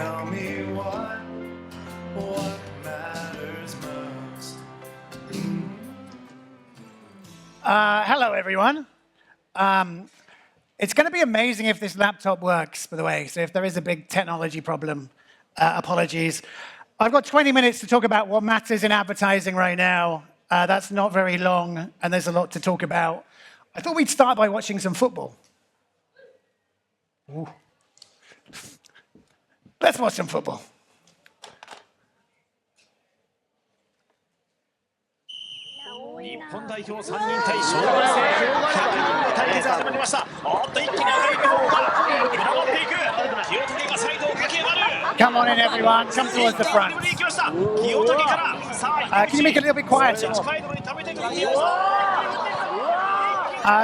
Tell me what matters most. Hello, everyone. It's going to be amazing if this laptop works, by the way. So if there is a big technology problem, apologies. I've got 20 minutes to talk about what matters in advertising right now. That's not very long, and there's a lot to talk about. I thought we'd start by watching some football. Ooh. Let's watch some football. 日本代表3人対小学生100人の対決が始まりました。おっと一気に上がり方が広がっていく。清武がサイドを駆け上がる。 Come on in, everyone. Come towards the front. Can you make it a little bit quieter?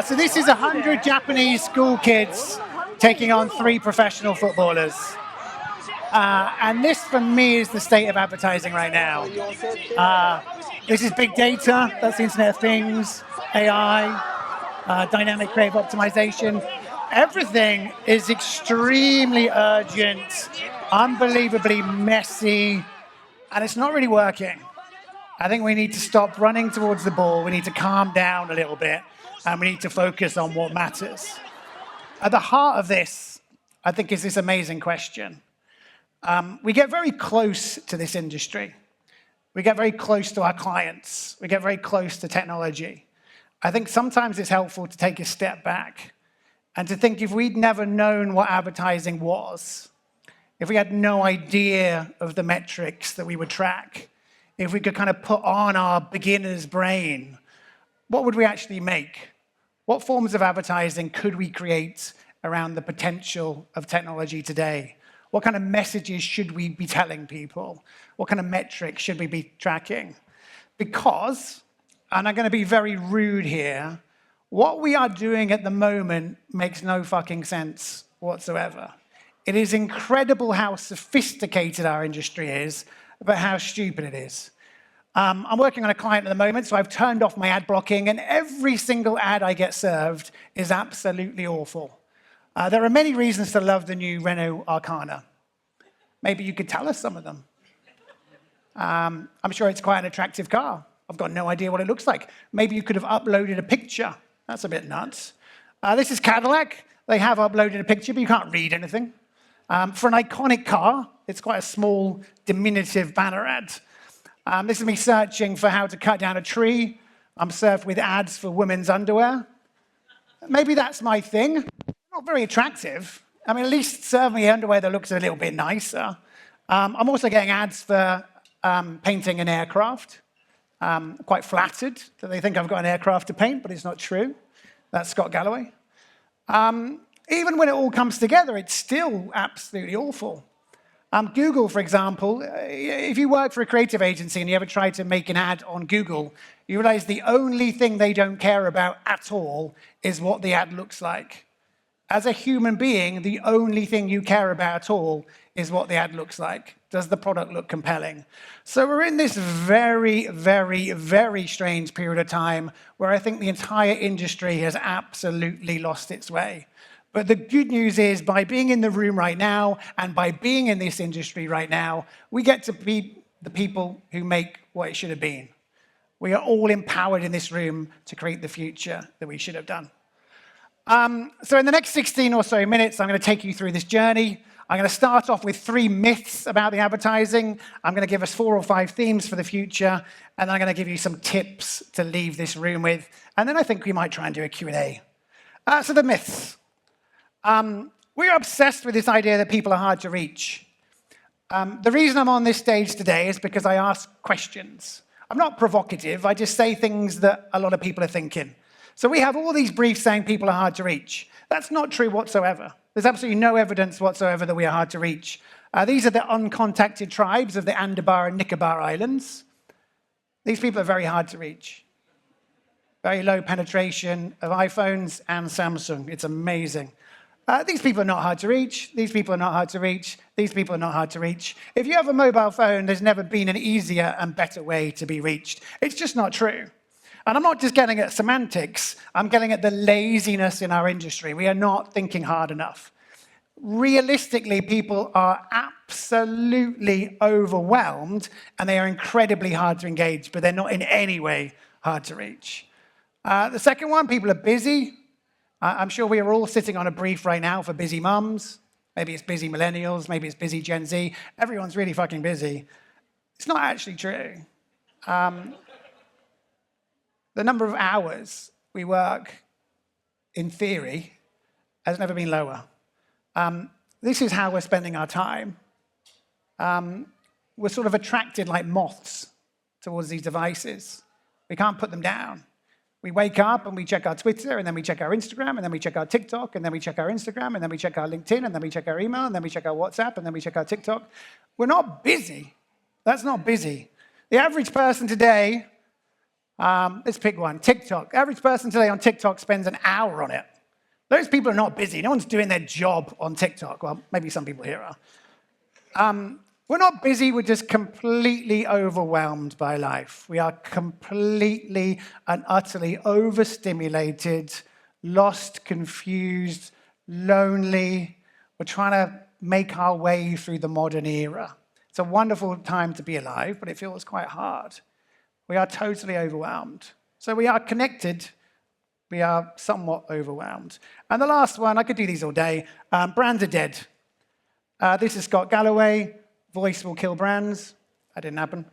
So this is 100 Japanese school kids taking on 3 professional footballers. And this, for me, is the state of advertising right now. This is big data, that's the Internet of Things, AI, dynamic creative optimization. Everything is extremely urgent, unbelievably messy, and it's not really working. I think we need to stop running towards the ball, we need to calm down a little bit, and we need to focus on what matters. At the heart of this, I think, is this amazing question. We get very close to this industry. We get very close to our clients. We get very close to technology. I think sometimes it's helpful to take a step back and to think, if we'd never known what advertising was, if we had no idea of the metrics that we would track, if we could kind of put on our beginner's brain, what would we actually make? What forms of advertising could we create around the potential of technology today? What kind of messages should we be telling people? What kind of metrics should we be tracking? Because, and I'm going to be very rude here, what we are doing at the moment makes no fucking sense whatsoever. It is incredible how sophisticated our industry is, but how stupid it is. I'm working on a client at the moment, so I've turned off my ad blocking, and every single ad I get served is absolutely awful. There are many reasons to love the new Renault Arcana. Maybe you could tell us some of them. I'm sure it's quite an attractive car. I've got no idea what it looks like. Maybe you could have uploaded a picture. That's a bit nuts. This is Cadillac. They have uploaded a picture, but you can't read anything. For an iconic car, it's quite a small, diminutive banner ad. This is me searching for how to cut down a tree. I'm served with ads for women's underwear. Maybe that's my thing. Not very attractive. I mean, at least serve me underwear that looks a little bit nicer. I'm also getting ads for painting an aircraft. Quite flattered that they think I've got an aircraft to paint, but it's not true. That's Scott Galloway. Even when it all comes together, it's still absolutely awful. Google, for example, if you work for a creative agency and you ever try to make an ad on Google, you realize the only thing they don't care about at all is what the ad looks like. As a human being, the only thing you care about at all is what the ad looks like. Does the product look compelling? So we're in this very, very, very strange period of time where I think the entire industry has absolutely lost its way. But the good news is, by being in the room right now and by being in this industry right now, we get to be the people who make what it should have been. We are all empowered in this room to create the future that we should have done. So in the next 16 or so minutes, I'm going to take you through this journey. I'm going to start off with 3 myths about the advertising. I'm going to give us 4 or 5 themes for the future, and then I'm going to give you some tips to leave this room with. And then I think we might try and do a Q&A. So the myths. We're obsessed with this idea that people are hard to reach. The reason I'm on this stage today is because I ask questions. I'm not provocative. I just say things that a lot of people are thinking. So we have all these briefs saying people are hard to reach. That's not true whatsoever. There's absolutely no evidence whatsoever that we are hard to reach. These are the uncontacted tribes of the Andabar and Nicobar Islands. These people are very hard to reach. Very low penetration of iPhones and Samsung. It's amazing. These people are not hard to reach. These people are not hard to reach. These people are not hard to reach. If you have a mobile phone, there's never been an easier and better way to be reached. It's just not true. And I'm not just getting at semantics, I'm getting at the laziness in our industry. We are not thinking hard enough. realistically, people are absolutely overwhelmed and they are incredibly hard to engage, but they're not in any way hard to reach. The second one, people are busy. I'm sure we are all sitting on a brief right now for busy mums. Maybe it's busy millennials, maybe it's busy Gen Z. Everyone's really fucking busy. It's not actually true. The number of hours we work, in theory, has never been lower. This is how we're spending our time. We're sort of attracted like moths towards these devices. We can't put them down. We wake up and we check our Twitter, and then we check our Instagram, and then we check our TikTok, and then we check our Instagram, and then we check our LinkedIn, and then we check our email, and then we check our WhatsApp, and then we check our TikTok. We're not busy. That's not busy. The average person today, let's pick one, TikTok. The average person today on TikTok spends an hour on it. Those people are not busy. No one's doing their job on TikTok. Well, maybe some people here are. We're not busy, we're just completely overwhelmed by life. We are completely and utterly overstimulated, lost, confused, lonely. We're trying to make our way through the modern era. It's a wonderful time to be alive, but it feels quite hard. We are totally overwhelmed. So we are connected, we are somewhat overwhelmed. And the last one, I could do these all day, brands are dead. This is Scott Galloway. Voice will kill brands. That didn't happen.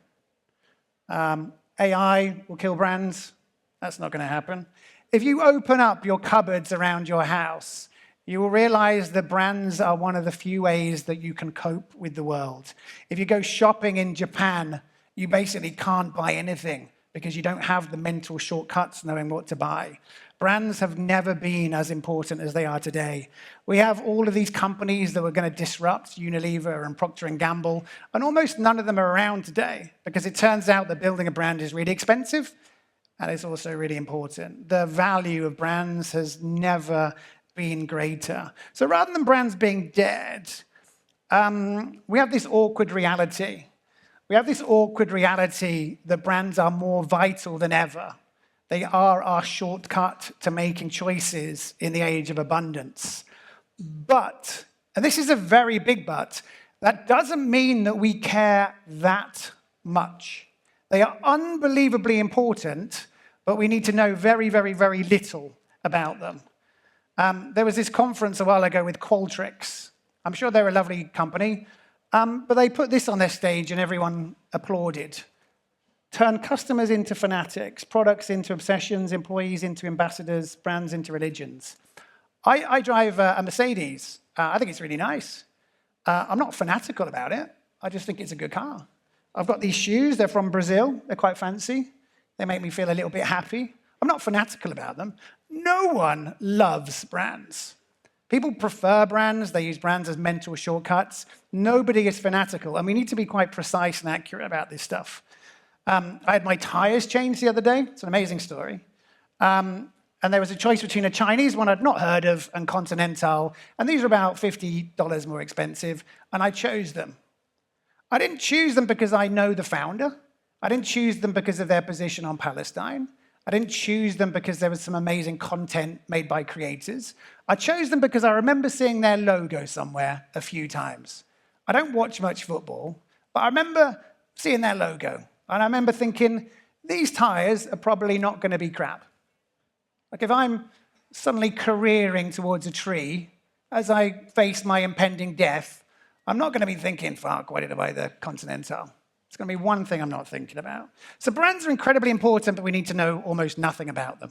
AI will kill brands. That's not going to happen. If you open up your cupboards around your house, you will realize that brands are one of the few ways that you can cope with the world. If you go shopping in Japan, you basically can't buy anything because you don't have the mental shortcuts knowing what to buy. Brands have never been as important as they are today. We have all of these companies that were going to disrupt, Unilever and Procter & Gamble, and almost none of them are around today because it turns out that building a brand is really expensive and it's also really important. The value of brands has never been greater. So rather than brands being dead, we have this awkward reality. We have this awkward reality that brands are more vital than ever. They are our shortcut to making choices in the age of abundance. But, and this is a very big but, that doesn't mean that we care that much. They are unbelievably important, but we need to know very, very, very little about them. There was this conference a while ago with Qualtrics. I'm sure they're a lovely company, but they put this on their stage and everyone applauded. Turn customers into fanatics, products into obsessions, employees into ambassadors, brands into religions. I drive a Mercedes. I think it's really nice. I'm not fanatical about it. I just think it's a good car. I've got these shoes. They're from Brazil. They're quite fancy. They make me feel a little bit happy. I'm not fanatical about them. No one loves brands. People prefer brands. They use brands as mental shortcuts. Nobody is fanatical, and we need to be quite precise and accurate about this stuff. I had my tires changed the other day. It's an amazing story. And there was a choice between a Chinese one I'd not heard of and Continental, and these are about $50 more expensive, and I chose them. I didn't choose them because I know the founder. I didn't choose them because of their position on Palestine. I didn't choose them because there was some amazing content made by creators. I chose them because I remember seeing their logo somewhere a few times. I don't watch much football, but I remember seeing their logo. And I remember thinking, these tires are probably not going to be crap. Like if I'm suddenly careering towards a tree as I face my impending death, I'm not going to be thinking, fuck, why did I buy the Continental? It's going to be one thing I'm not thinking about. So brands are incredibly important, but we need to know almost nothing about them.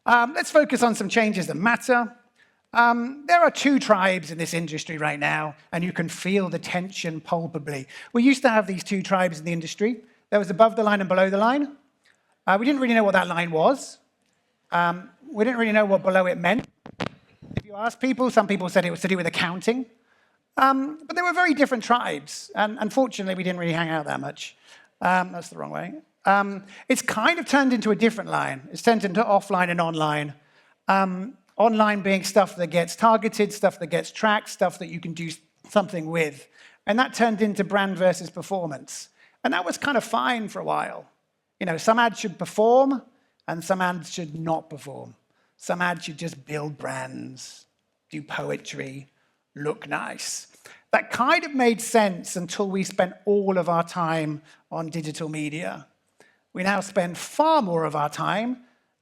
Let's focus on some changes that matter. There are two tribes in this industry right now, and you can feel the tension palpably. We used to have these two tribes in the industry. There was above the line and below the line. We didn't really know what that line was. We didn't really know what below it meant. If you ask people, some people said it was to do with accounting. But they were very different tribes, and unfortunately, we didn't really hang out that much. That's the wrong way. It's kind of turned into a different line. It's turned into offline and online. Online being stuff that gets targeted, stuff that gets tracked, stuff that you can do something with. And that turned into brand versus performance. And that was kind of fine for a while. You know, some ads should perform, and some ads should not perform. Some ads should just build brands, do poetry, look nice. That kind of made sense until we spent all of our time on digital media. We now spend far more of our time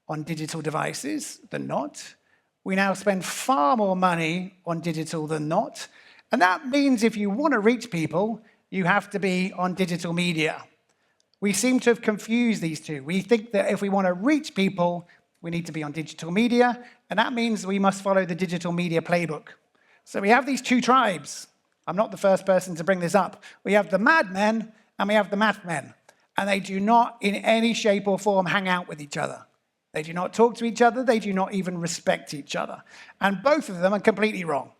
on digital devices than not. We now spend far more money on digital than not. And that means if you want to reach people, you have to be on digital media. We seem to have confused these two. We think that if we want to reach people, we need to be on digital media, and that means we must follow the digital media playbook. So we have these two tribes. I'm not the first person to bring this up. We have the madmen and we have the mathmen, and they do not in any shape or form hang out with each other. They do not talk to each other. They do not even respect each other. And both of them are completely wrong.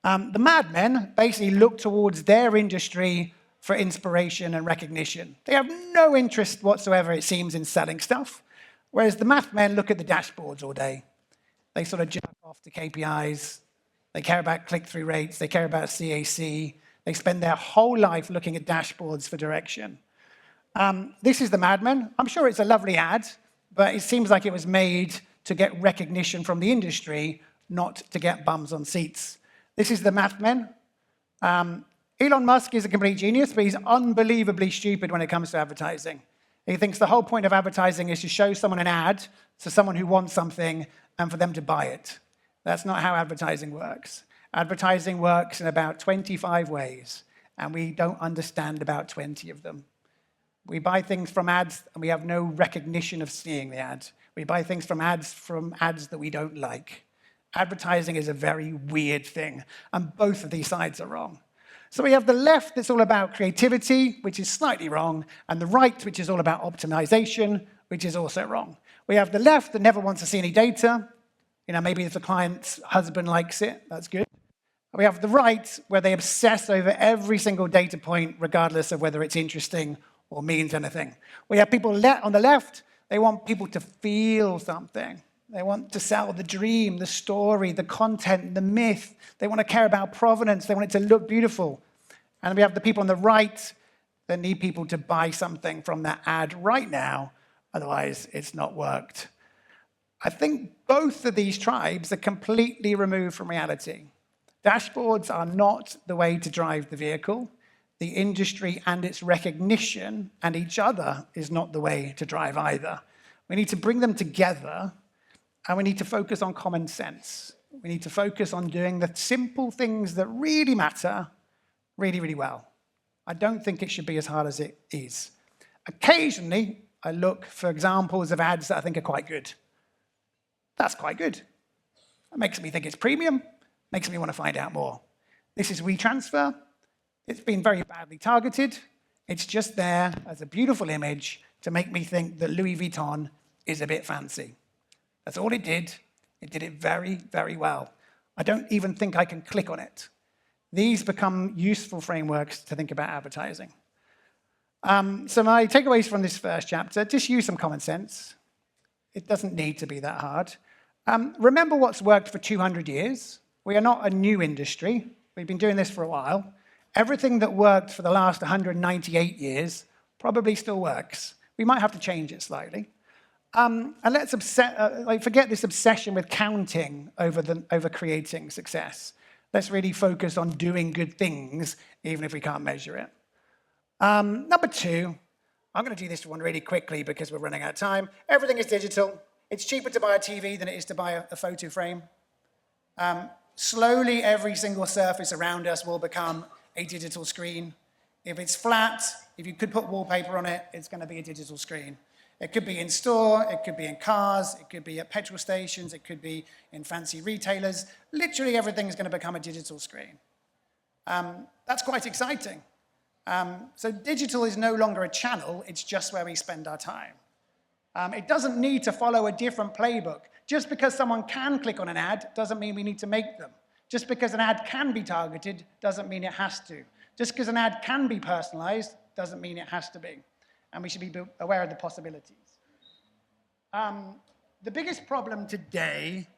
The madmen basically look towards their industry for inspiration and recognition. They have no interest whatsoever, it seems, in selling stuff, whereas the mathmen look at the dashboards all day. They sort of jerk off to KPIs. They care about click-through rates. They care about CAC. They spend their whole life looking at dashboards for direction. This is the madmen. I'm sure it's a lovely ad, but it seems like it was made to get recognition from the industry, not to get bums on seats. This is the mathmen. Elon Musk is a complete genius, but he's unbelievably stupid when it comes to advertising. He thinks the whole point of advertising is to show someone an ad to someone who wants something and for them to buy it. That's not how advertising works. Advertising works in about 25 ways, and we don't understand about 20 of them. We buy things from ads, and we have no recognition of seeing the ad. We buy things from ads that we don't like. Advertising is a very weird thing, and both of these sides are wrong. So we have the left that's all about creativity, which is slightly wrong, and the right, which is all about optimization, which is also wrong. We have the left that never wants to see any data. Maybe if the client's husband likes it, that's good. We have the right, where they obsess over every single data point, regardless of whether it's interesting or means anything. We have people on the left, they want people to feel something. They want to sell the dream, the story, the content, the myth. They want to care about provenance. They want it to look beautiful. And we have the people on the right that need people to buy something from that ad right now, otherwise it's not worked. I think both of these tribes are completely removed from reality. Dashboards are not the way to drive the vehicle. The industry and its recognition and each other is not the way to drive either. We need to bring them together, and we need to focus on common sense. We need to focus on doing the simple things that really matter really, really well. I don't think it should be as hard as it is. Occasionally, I look for examples of ads that I think are quite good. That's quite good. That makes me think it's premium, makes me want to find out more. This is WeTransfer. It's been very badly targeted. It's just there as a beautiful image to make me think that Louis Vuitton is a bit fancy. That's all it did. It did it very, very well. I don't even think I can click on it. These become useful frameworks to think about advertising. So my takeaways from this first chapter, just use some common sense. It doesn't need to be that hard. Remember what's worked for 200 years. We are not a new industry. We've been doing this for a while. Everything that worked for the last 198 years probably still works. We might have to change it slightly. And let's forget this obsession with counting over creating success. Let's really focus on doing good things, even if we can't measure it. Number two, I'm going to do this one really quickly because we're running out of time. Everything is digital. It's cheaper to buy a TV than it is to buy a photo frame. Slowly, every single surface around us will become a digital screen. If it's flat, if you could put wallpaper on it, it's going to be a digital screen. It could be in store, it could be in cars, it could be at petrol stations, it could be in fancy retailers. Literally everything is going to become a digital screen. That's quite exciting. So digital is no longer a channel, it's just where we spend our time. It doesn't need to follow a different playbook. Just because someone can click on an ad doesn't mean we need to make them. Just because an ad can be targeted doesn't mean it has to. Just because an ad can be personalized doesn't mean it has to be. And we should be aware of the possibilities. The biggest problem today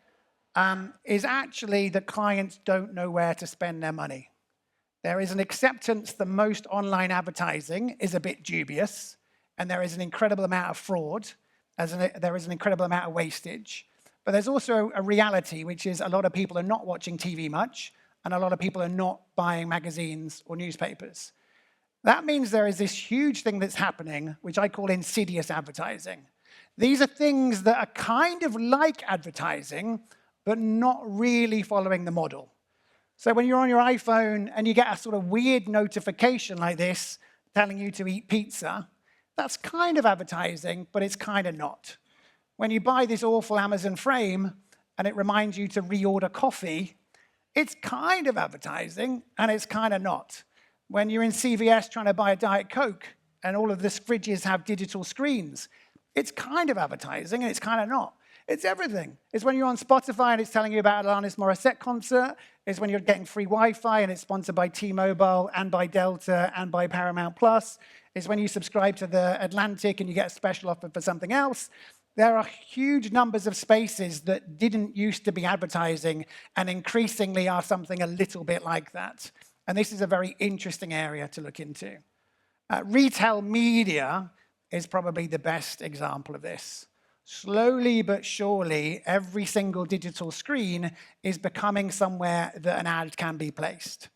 is actually that clients don't know where to spend their money. There is an acceptance that most online advertising is a bit dubious, and there is an incredible amount of fraud, there is an incredible amount of wastage. But there's also a reality, which is a lot of people are not watching TV much, and a lot of people are not buying magazines or newspapers. That means there is this huge thing that's happening, which I call insidious advertising. These are things that are kind of like advertising, but not really following the model. So when you're on your iPhone and you get a sort of weird notification like this telling you to eat pizza, that's kind of advertising, but it's kind of not. When you buy this awful Amazon frame and it reminds you to reorder coffee, it's kind of advertising, and it's kind of not. When you're in CVS trying to buy a Diet Coke and all of the fridges have digital screens, it's kind of advertising, and it's kind of not. It's everything. It's when you're on Spotify and it's telling you about Alanis Morissette concert. It's when you're getting free Wi-Fi and it's sponsored by T-Mobile and by Delta and by Paramount Plus. It's when you subscribe to the Atlantic and you get a special offer for something else. There are huge numbers of spaces that didn't used to be advertising and increasingly are something a little bit like that. And this is a very interesting area to look into. Retail media is probably the best example of this. Slowly but surely, every single digital screen is becoming somewhere that an ad can be placed.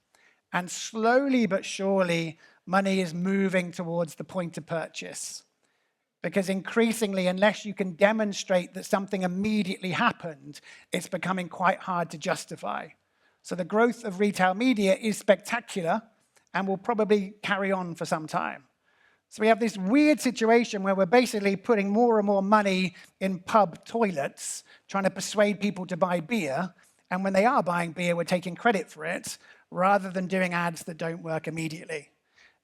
And slowly but surely, money is moving towards the point of purchase. Because increasingly, unless you can demonstrate that something immediately happened, it's becoming quite hard to justify. So the growth of retail media is spectacular and will probably carry on for some time. So we have this weird situation where we're basically putting more and more money in pub toilets, trying to persuade people to buy beer. And when they are buying beer, we're taking credit for it, rather than doing ads that don't work immediately.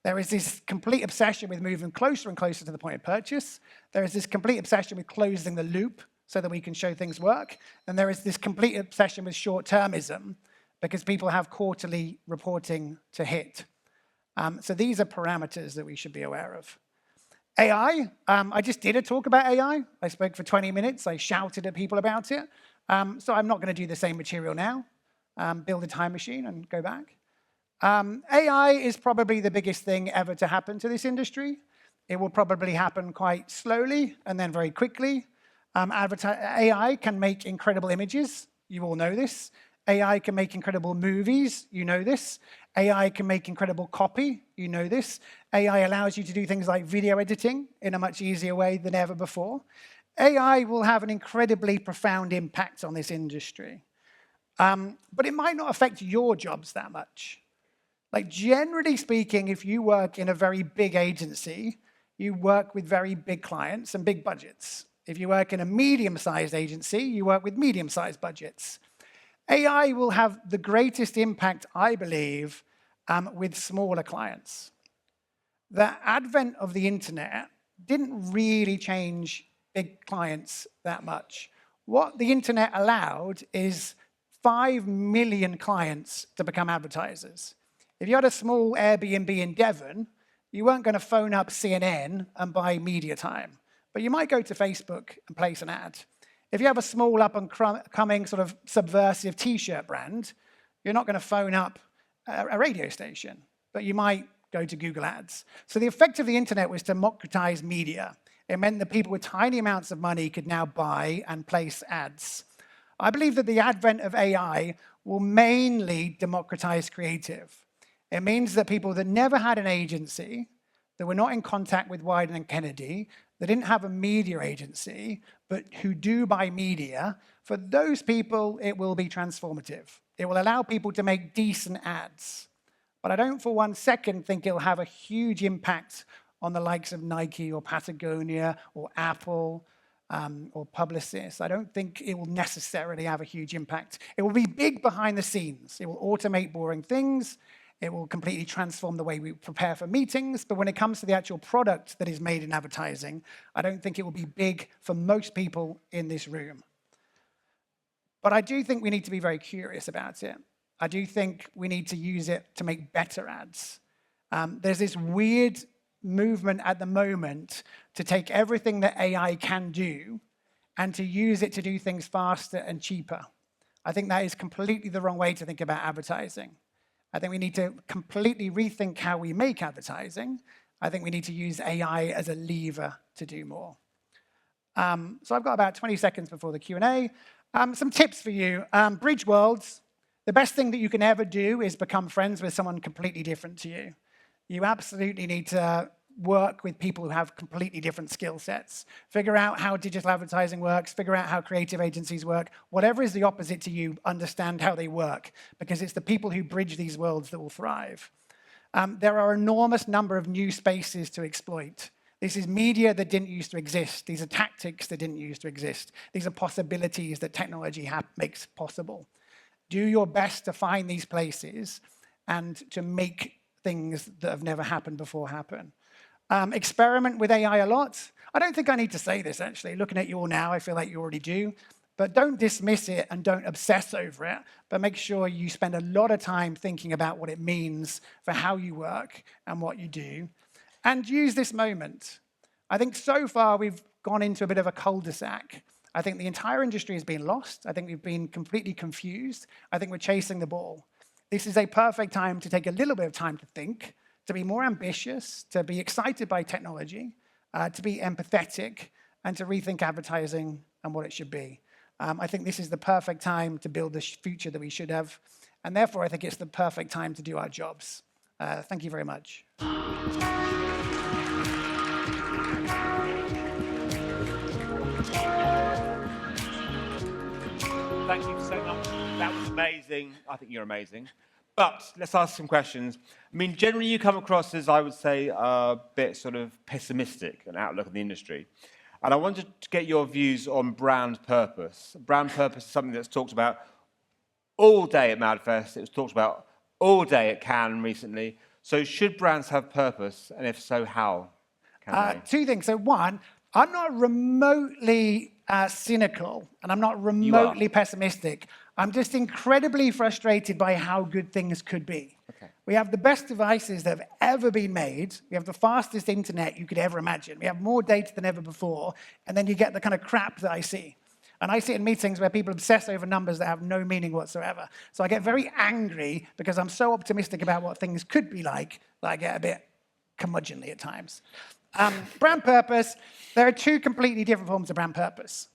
There is this complete obsession with moving closer and closer to the point of purchase. There is this complete obsession with closing the loop so that we can show things work. And there is this complete obsession with short-termism because people have quarterly reporting to hit. So these are parameters that we should be aware of. AI, I just did a talk about AI. I spoke for 20 minutes. I shouted at people about it. So I'm not going to do the same material now. Build a time machine and go back. AI is probably the biggest thing ever to happen to this industry. It will probably happen quite slowly and then very quickly. AI can make incredible images. You all know this. AI can make incredible movies. You know this. AI can make incredible copy. You know this. AI allows you to do things like video editing in a much easier way than ever before. AI will have an incredibly profound impact on this industry. But it might not affect your jobs that much. Like, generally speaking, if you work in a very big agency, you work with very big clients and big budgets. If you work in a medium-sized agency, you work with medium-sized budgets. AI will have the greatest impact, I believe, with smaller clients. The advent of the internet didn't really change big clients that much. What the internet allowed is 5 million clients to become advertisers. If you had a small Airbnb in Devon, you weren't going to phone up CNN and buy media time, but you might go to Facebook and place an ad. If you have a small up-and-coming sort of subversive T-shirt brand, you're not going to phone up a radio station, but you might go to Google Ads. So the effect of the internet was to democratize media. It meant that people with tiny amounts of money could now buy and place ads. I believe that the advent of AI will mainly democratize creative. It means that people that never had an agency, that were not in contact with Wieden and Kennedy, that didn't have a media agency, but who do buy media, for those people, it will be transformative. It will allow people to make decent ads. But I don't for one second think it'll have a huge impact on the likes of Nike or Patagonia or Apple or Publicis. I don't think it will necessarily have a huge impact. It will be big behind the scenes. It will automate boring things. It will completely transform the way we prepare for meetings. But when it comes to the actual product that is made in advertising, I don't think it will be big for most people in this room. But I do think we need to be very curious about it. I do think we need to use it to make better ads. There's this weird movement at the moment to take everything that AI can do and to use it to do things faster and cheaper. I think that is completely the wrong way to think about advertising. I think we need to completely rethink how we make advertising. I think we need to use AI as a lever to do more. So I've got about 20 seconds before the Q&A. Some tips for you. Bridge worlds. The best thing that you can ever do is become friends with someone completely different to you. You absolutely need to work with people who have completely different skill sets. Figure out how digital advertising works, figure out how creative agencies work. Whatever is the opposite to you, understand how they work, because it's the people who bridge these worlds that will thrive. There are an enormous number of new spaces to exploit. This is media that didn't used to exist. These are tactics that didn't used to exist. These are possibilities that technology makes possible. Do your best to find these places and to make things that have never happened before happen. Experiment with AI a lot. I don't think I need to say this, actually. Looking at you all now, I feel like you already do. But don't dismiss it and don't obsess over it, but make sure you spend a lot of time thinking about what it means for how you work and what you do. And use this moment. I think so far we've gone into a bit of a cul-de-sac. I think the entire industry has been lost. I think we've been completely confused. I think we're chasing the ball. This is a perfect time to take a little bit of time to think, to be more ambitious, to be excited by technology, to be empathetic, and to rethink advertising and what it should be. I think this is the perfect time to build the future that we should have, and therefore I think it's the perfect time to do our jobs. Thank you very much. Thank you so much. That was amazing. I think you're amazing. But let's ask some questions. I mean, generally you come across as, I would say, a bit sort of pessimistic an outlook on the industry. And I wanted to get your views on brand purpose. Brand purpose is something that's talked about all day at MadFest. It was talked about all day at Cannes recently. So should brands have purpose? And if so, how can they? Two things. So one, I'm not remotely cynical, and I'm not remotely pessimistic. I'm just incredibly frustrated by how good things could be. Okay. We have the best devices that have ever been made. We have the fastest internet you could ever imagine. We have more data than ever before. And then you get the kind of crap that I see. And I see it in meetings where people obsess over numbers that have no meaning whatsoever. So I get very angry because I'm so optimistic about what things could be like that I get a bit curmudgeonly at times. Brand purpose, there are two completely different forms of brand purpose.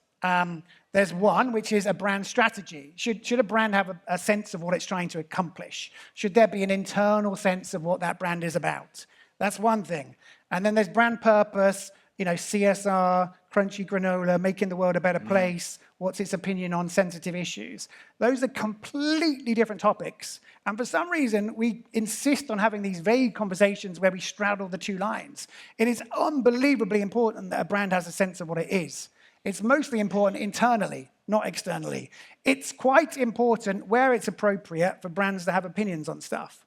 There's one, which is a brand strategy. Should a brand have a sense of what it's trying to accomplish? Should there be an internal sense of what that brand is about? That's one thing. And then there's brand purpose, CSR, crunchy granola, making the world a better place, what's its opinion on sensitive issues. Those are completely different topics. And for some reason, we insist on having these vague conversations where we straddle the two lines. It is unbelievably important that a brand has a sense of what it is. It's mostly important internally, not externally. It's quite important where it's appropriate for brands to have opinions on stuff.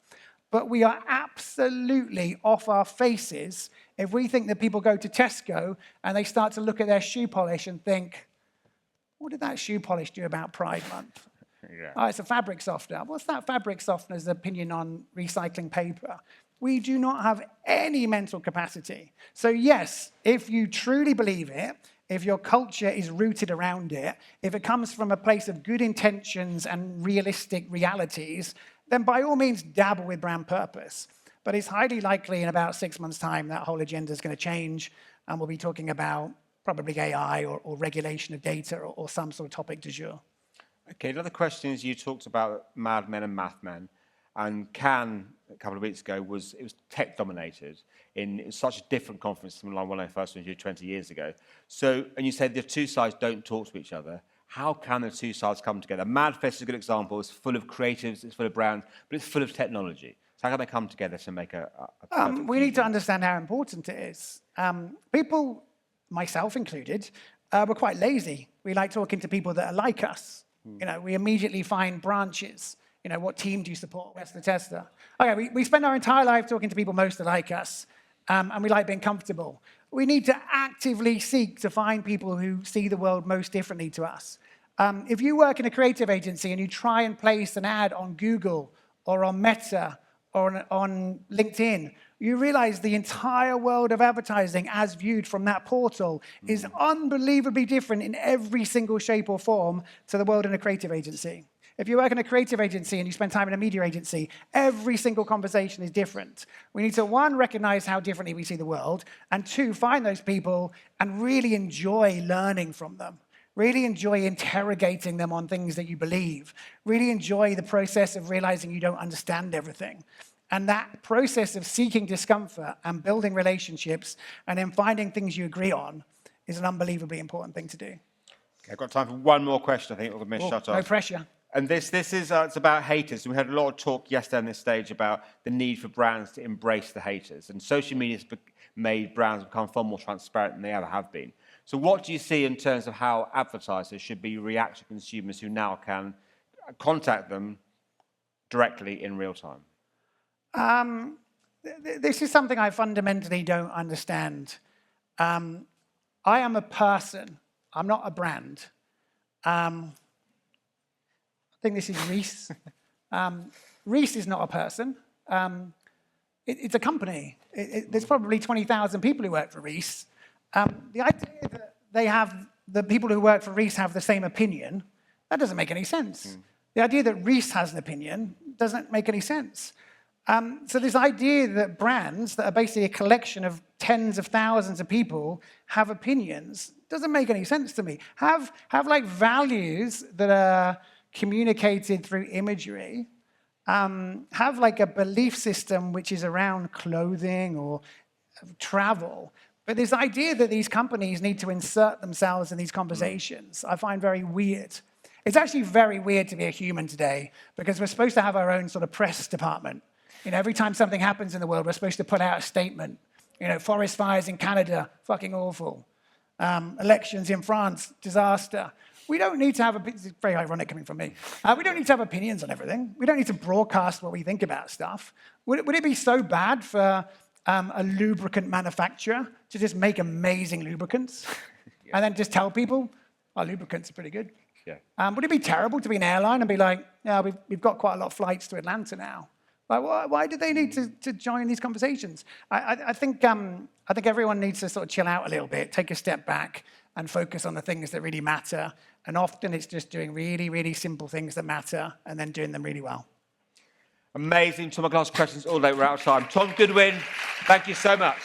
But we are absolutely off our faces if we think that people go to Tesco and they start to look at their shoe polish and think, what did that shoe polish do about Pride Month? Yeah. Oh, it's a fabric softener. What's that fabric softener's opinion on recycling paper? We do not have any mental capacity. So yes, if you truly believe it, if your culture is rooted around it, if it comes from a place of good intentions and realistic realities, then by all means dabble with brand purpose. But it's highly likely in about 6 months' time that whole agenda is going to change, and we'll be talking about probably AI or regulation of data or some sort of topic du jour. Okay, another question is you talked about Mad Men and Math Men, and Cannes a couple of weeks ago it was tech dominated. It was such a different conference from when I first went to 20 years ago. So, and you said the two sides don't talk to each other. How can the two sides come together? MadFest is a good example. It's full of creatives, it's full of brands, but it's full of technology. So how can they come together to make a perfect we need to fusion? understand how important it is. People, myself included, we're quite lazy. We like talking to people that are like us. We immediately find branches. What team do you support? Where's the tester? Okay, we spend our entire life talking to people most like us, and we like being comfortable. We need to actively seek to find people who see the world most differently to us. If you work in a creative agency and you try and place an ad on Google or on Meta or on LinkedIn, you realize the entire world of advertising as viewed from that portal is unbelievably different in every single shape or form to the world in a creative agency. If you work in a creative agency and you spend time in a media agency, every single conversation is different. We need to, one, recognize how differently we see the world, and two, find those people and really enjoy learning from them. Really enjoy interrogating them on things that you believe. Really enjoy the process of realizing you don't understand everything. And that process of seeking discomfort and building relationships and then finding things you agree on is an unbelievably important thing to do. Okay, I've got time for one more question, I think, we're going to shut off. No pressure. And this is it's about haters. We had a lot of talk yesterday on this stage about the need for brands to embrace the haters. And social media has made brands become far more transparent than they ever have been. So what do you see in terms of how advertisers should be reacting to consumers who now can contact them directly in real time? This is something I fundamentally don't understand. I am a person. I'm not a brand. I think this is Reese. Reese is not a person. It's a company. There's probably 20,000 people who work for Reese. The idea that the people who work for Reese have the same opinion, that doesn't make any sense. The idea that Reese has an opinion doesn't make any sense. So this idea that brands that are basically a collection of tens of thousands of people have opinions doesn't make any sense to me. Have like values that are communicated through imagery. Have like a belief system which is around clothing or travel. But this idea that these companies need to insert themselves in these conversations, I find very weird. It's actually very weird to be a human today because we're supposed to have our own sort of press department. You know, every time something happens in the world, we're supposed to put out a statement. You know, forest fires in Canada, fucking awful. Elections in France, disaster. We don't need to have, it's very ironic coming from me. We don't need to have opinions on everything. We don't need to broadcast what we think about stuff. Would it be so bad for a lubricant manufacturer to just make amazing lubricants and then just tell people, our lubricants are pretty good? Yeah. Would it be terrible to be an airline and be like, yeah, we've got quite a lot of flights to Atlanta now? Like, why do they need to join these conversations? I think everyone needs to sort of chill out a little bit, take a step back, and focus on the things that really matter. And often it's just doing really, really simple things that matter and then doing them really well. Amazing. Tom, I can ask questions all day. We're out of time. Tom Goodwin, thank you so much.